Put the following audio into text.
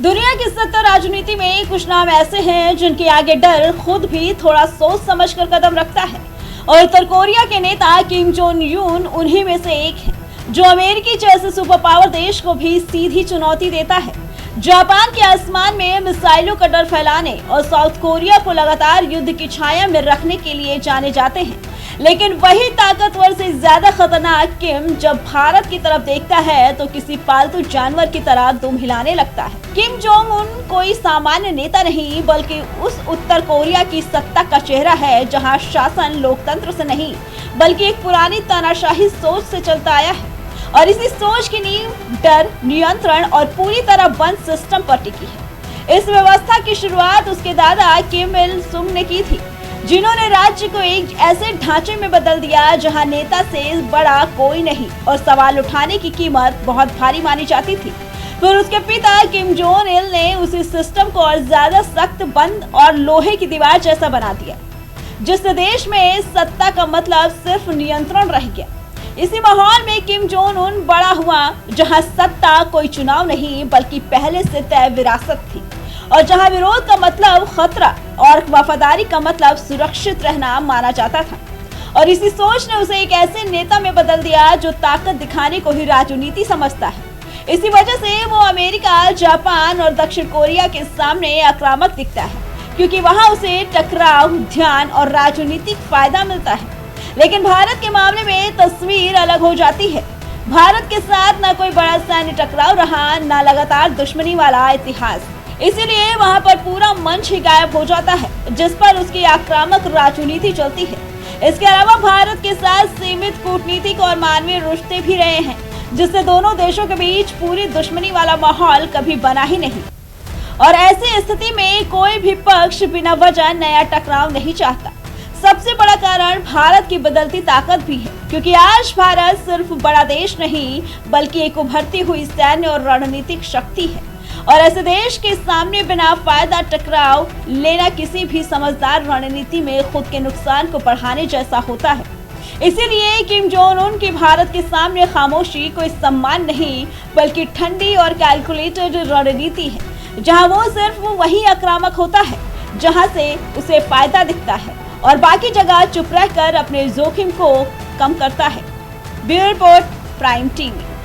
दुनिया की सत्ता राजनीति में कुछ नाम ऐसे हैं जिनके आगे डर खुद भी थोड़ा सोच समझकर कदम रखता है और उत्तर कोरिया के नेता किम जोंग यून उन्हीं में से एक है, जो अमेरिकी जैसे सुपर पावर देश को भी सीधी चुनौती देता है। जापान के आसमान में मिसाइलों का डर फैलाने और साउथ कोरिया को लगातार युद्ध की छाया में रखने के लिए जाने जाते हैं, लेकिन वही ताकतवर से ज्यादा खतरनाक किम जब भारत की तरफ देखता है तो किसी पालतू जानवर की तरह दुम हिलाने लगता है। किम जोंग उन कोई सामान्य नेता नहीं बल्कि उस उत्तर कोरिया की सत्ता का चेहरा है जहां शासन लोकतंत्र से नहीं बल्कि एक पुरानी तानाशाही सोच से चलता आया है और इसी सोच की नींव डर, नियंत्रण और पूरी तरह बंद सिस्टम पर टिकी है। इस व्यवस्था की शुरुआत उसके दादा किम इल सुंग ने की थी, जिन्होंने राज्य को एक ऐसे ढांचे में बदल दिया जहां नेता से बड़ा कोई नहीं और सवाल उठाने की कीमत बहुत भारी मानी जाती थी। फिर उसके पिता किम जोंग इल ने उसी सिस्टम को और ज्यादा सख्त, बंद और लोहे की दीवार जैसा बना दिया, जिससे देश में सत्ता का मतलब सिर्फ नियंत्रण रह गया। इसी माहौल में किम जोंग उन बड़ा हुआ जहां सत्ता कोई चुनाव नहीं बल्कि पहले से तय विरासत थी और जहां विरोध का मतलब खतरा और वफादारी का मतलब सुरक्षित रहना माना जाता था। और इसी सोच ने उसे एक ऐसे नेता में बदल दिया जो ताकत दिखाने को ही राजनीति समझता है। इसी वजह से वो अमेरिका, जापान और दक्षिण कोरिया के सामने आक्रामक दिखता है, क्योंकि वहां उसे टकराव, ध्यान और राजनीतिक फायदा मिलता है। लेकिन भारत के मामले में तस्वीर अलग हो जाती है। भारत के साथ न कोई बड़ा सैन्य टकराव रहा, न लगातार दुश्मनी वाला इतिहास, इसीलिए वहां पर पूरा मंच ही गायब हो जाता है जिस पर उसकी आक्रामक राजनीति चलती है। इसके अलावा भारत के साथ सीमित कूटनीतिक और मानवीय रिश्ते भी रहे हैं, जिससे दोनों देशों के बीच पूरी दुश्मनी वाला माहौल कभी बना ही नहीं। और ऐसी स्थिति में कोई भी पक्ष बिना वजह नया टकराव नहीं चाहता। सबसे बड़ा कारण भारत की बदलती ताकत भी है, क्योंकि आज भारत सिर्फ बड़ा देश नहीं बल्कि एक उभरती हुई सैन्य और रणनीतिक शक्ति है और ऐसे देश के सामने बिना फायदा टकराव लेना किसी भी समझदार रणनीति में खुद के नुकसान को बढ़ाने जैसा होता है। इसीलिए किम जोंग उन की भारत के सामने खामोशी कोई सम्मान नहीं बल्कि ठंडी और कैलकुलेटेड रणनीति है, जहां वो सिर्फ वही आक्रामक होता है जहां से उसे फायदा दिखता है और बाकी जगह चुप रहकर अपने जोखिम को कम करता है। Bureau report, prime TV.